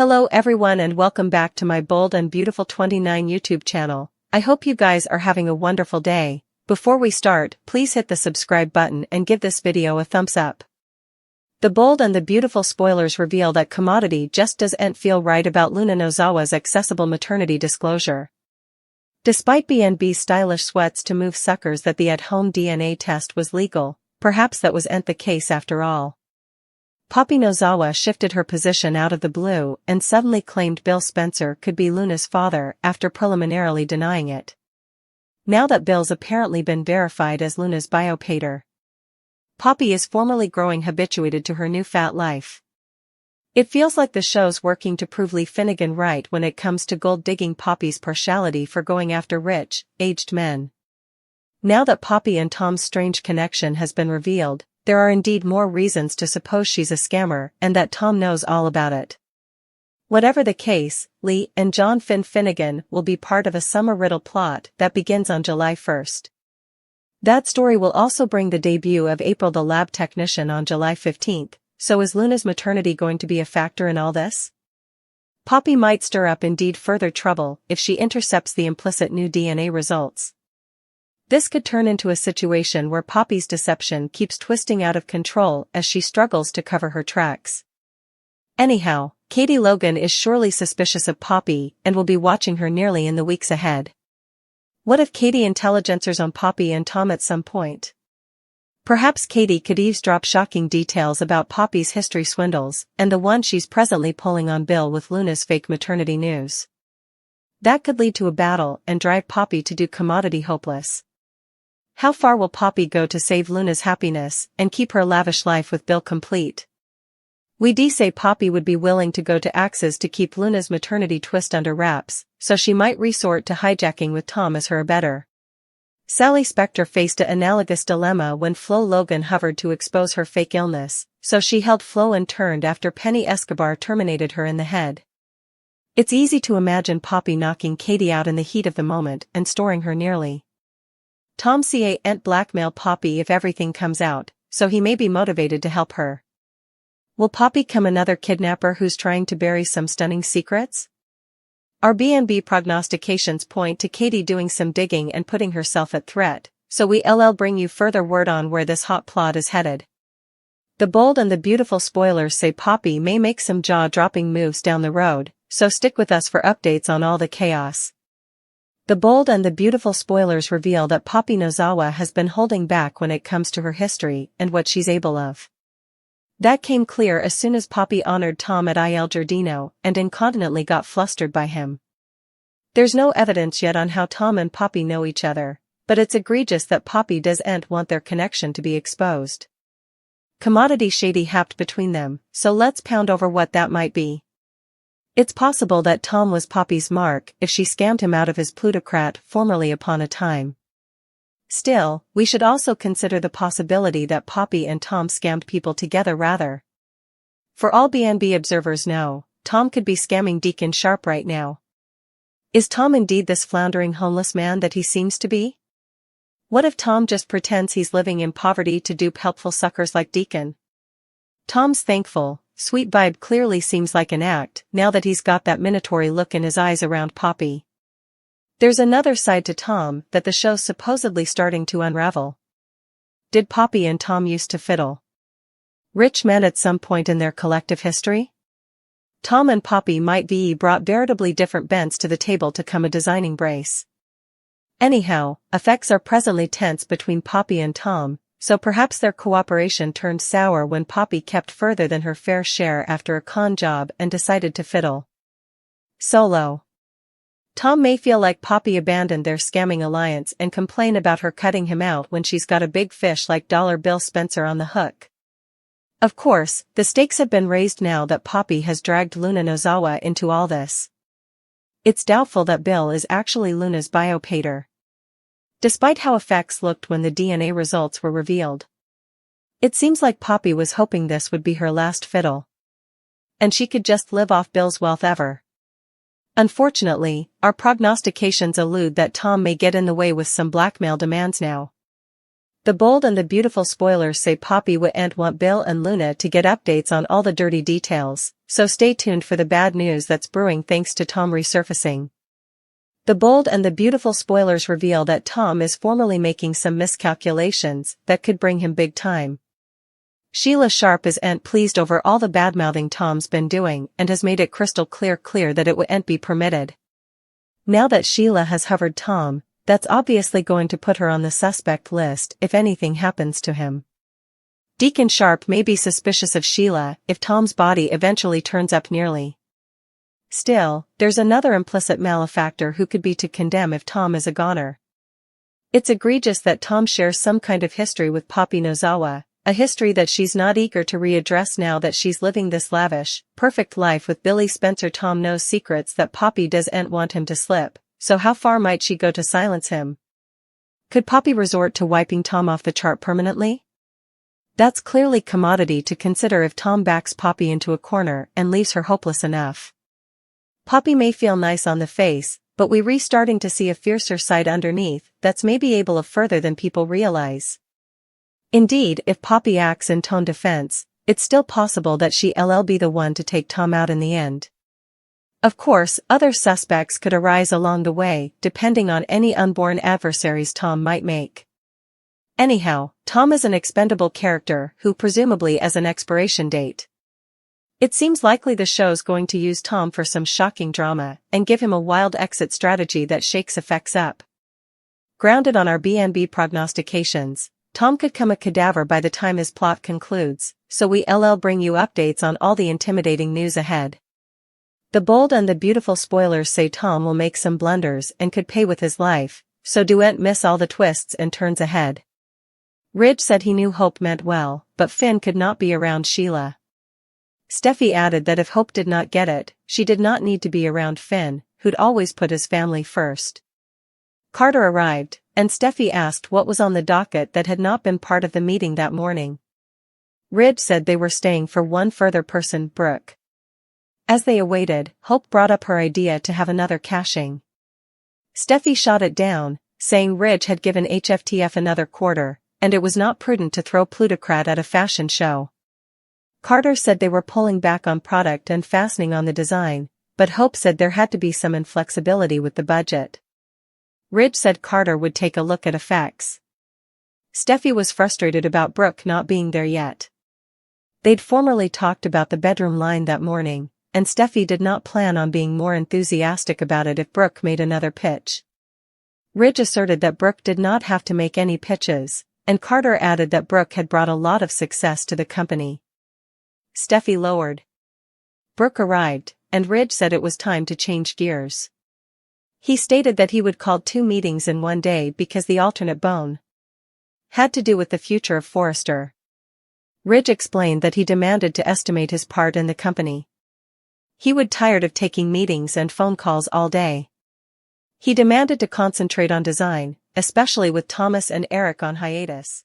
Hello everyone and welcome back to my Bold and Beautiful 29 YouTube channel. I hope you guys are having a wonderful day. Before we start, please hit the subscribe button and give this video a thumbs up. The Bold and the Beautiful spoilers reveal that Commodity just doesn't feel right about Luna Nozawa's accessible maternity disclosure. Despite BNB's stylish sweats to move suckers that the at-home DNA test was legal, perhaps that wasn't the case after all. Poppy Nozawa shifted her position out of the blue and suddenly claimed Bill Spencer could be Luna's father after preliminarily denying it. Now that Bill's apparently been verified as Luna's biopater, Poppy is formally growing habituated to her new fat life. It feels like the show's working to prove Lee Finnegan right when it comes to gold-digging Poppy's partiality for going after rich, aged men. Now that Poppy and Tom's strange connection has been revealed, there are indeed more reasons to suppose she's a scammer and that Tom knows all about it. Whatever the case, Lee and John Finnegan will be part of a summer riddle plot that begins on July 1st. That story will also bring the debut of April the lab technician on July 15th, so is Luna's maternity going to be a factor in all this? Poppy might stir up indeed further trouble if she intercepts the implicit new DNA results. This could turn into a situation where Poppy's deception keeps twisting out of control as she struggles to cover her tracks. Anyhow, Katie Logan is surely suspicious of Poppy and will be watching her nearly in the weeks ahead. What if Katie intelligencers on Poppy and Tom at some point? Perhaps Katie could eavesdrop shocking details about Poppy's history swindles and the one she's presently pulling on Bill with Luna's fake maternity news. That could lead to a battle and drive Poppy to do Commodity hopeless. How far will Poppy go to save Luna's happiness and keep her lavish life with Bill complete? We say Poppy would be willing to go to axes to keep Luna's maternity twist under wraps, so she might resort to hijacking with Tom as her abettor. Sally Spectre faced an analogous dilemma when Flo Logan hovered to expose her fake illness, so she held Flo and turned after Penny Escobar terminated her in the head. It's easy to imagine Poppy knocking Katie out in the heat of the moment and storing her nearly. Tom can't blackmail Poppy if everything comes out, so he may be motivated to help her. Will Poppy come another kidnapper who's trying to bury some stunning secrets? Our BNB prognostications point to Katie doing some digging and putting herself at threat, so we'll bring you further word on where this hot plot is headed. The Bold and the Beautiful spoilers say Poppy may make some jaw-dropping moves down the road, so stick with us for updates on all the chaos. The Bold and the Beautiful spoilers reveal that Poppy Nozawa has been holding back when it comes to her history and what she's able of. That came clear as soon as Poppy honored Tom at Il Giardino and incontinently got flustered by him. There's no evidence yet on how Tom and Poppy know each other, but it's egregious that Poppy doesn't want their connection to be exposed. Commodity shady happened between them, so let's pound over what that might be. It's possible that Tom was Poppy's mark if she scammed him out of his plutocrat formerly upon a time. Still, we should also consider the possibility that Poppy and Tom scammed people together rather. For all BNB observers know, Tom could be scamming Deacon Sharp right now. Is Tom indeed this floundering homeless man that he seems to be? What if Tom just pretends he's living in poverty to dupe helpful suckers like Deacon? Tom's thankful, sweet vibe clearly seems like an act now that he's got that minatory look in his eyes around Poppy. There's another side to Tom that the show's supposedly starting to unravel. Did Poppy and Tom used to fiddle rich men at some point in their collective history? Tom and Poppy might be brought veritably different bents to the table to come a designing brace. Anyhow, effects are presently tense between Poppy and Tom, so perhaps their cooperation turned sour when Poppy kept further than her fair share after a con job and decided to fiddle solo. Tom may feel like Poppy abandoned their scamming alliance and complain about her cutting him out when she's got a big fish like Dollar Bill Spencer on the hook. Of course, the stakes have been raised now that Poppy has dragged Luna Nozawa into all this. It's doubtful that Bill is actually Luna's biopater, despite how effects looked when the DNA results were revealed. It seems like Poppy was hoping this would be her last fiddle, and she could just live off Bill's wealth ever. Unfortunately, our prognostications allude that Tom may get in the way with some blackmail demands now. The Bold and the Beautiful spoilers say Poppy wouldn't want Bill and Luna to get updates on all the dirty details, so stay tuned for the bad news that's brewing thanks to Tom resurfacing. The Bold and the Beautiful spoilers reveal that Tom is formally making some miscalculations that could bring him big time. Sheila Sharp isn't pleased over all the badmouthing Tom's been doing and has made it crystal clear that it wouldn't be permitted. Now that Sheila has hovered Tom, that's obviously going to put her on the suspect list if anything happens to him. Deacon Sharp may be suspicious of Sheila if Tom's body eventually turns up nearly. Still, there's another implicit malefactor who could be to condemn if Tom is a goner. It's egregious that Tom shares some kind of history with Poppy Nozawa, a history that she's not eager to readdress now that she's living this lavish, perfect life with Billy Spencer. Tom knows secrets that Poppy doesn't want him to slip, so how far might she go to silence him? Could Poppy resort to wiping Tom off the chart permanently? That's clearly commodity to consider if Tom backs Poppy into a corner and leaves her hopeless enough. Poppy may feel nice on the face, but we're starting to see a fiercer side underneath that's maybe able of further than people realize. Indeed, if Poppy acts in tone defense, it's still possible that she'll be the one to take Tom out in the end. Of course, other suspects could arise along the way, depending on any unborn adversaries Tom might make. Anyhow, Tom is an expendable character who presumably has an expiration date. It seems likely the show's going to use Tom for some shocking drama and give him a wild exit strategy that shakes effects up. Grounded on our B&B prognostications, Tom could come a cadaver by the time his plot concludes, so we'll bring you updates on all the intimidating news ahead. The Bold and the Beautiful spoilers say Tom will make some blunders and could pay with his life, so don't miss all the twists and turns ahead. Ridge said he knew Hope meant well, but Finn could not be around Sheila. Steffi added that if Hope did not get it, she did not need to be around Finn, who'd always put his family first. Carter arrived, and Steffi asked what was on the docket that had not been part of the meeting that morning. Ridge said they were staying for one further person, Brooke. As they awaited, Hope brought up her idea to have another caching. Steffi shot it down, saying Ridge had given HFTF another quarter, and it was not prudent to throw plutocrat at a fashion show. Carter said they were pulling back on product and fastening on the design, but Hope said there had to be some inflexibility with the budget. Ridge said Carter would take a look at effects. Steffi was frustrated about Brooke not being there yet. They'd formerly talked about the bedroom line that morning, and Steffi did not plan on being more enthusiastic about it if Brooke made another pitch. Ridge asserted that Brooke did not have to make any pitches, and Carter added that Brooke had brought a lot of success to the company. Steffi lowered. Brooke arrived, and Ridge said it was time to change gears. He stated that he would call 2 meetings in one day because the alternate bone had to do with the future of Forrester. Ridge explained that he demanded to estimate his part in the company. He would tired of taking meetings and phone calls all day. He demanded to concentrate on design, especially with Thomas and Eric on hiatus.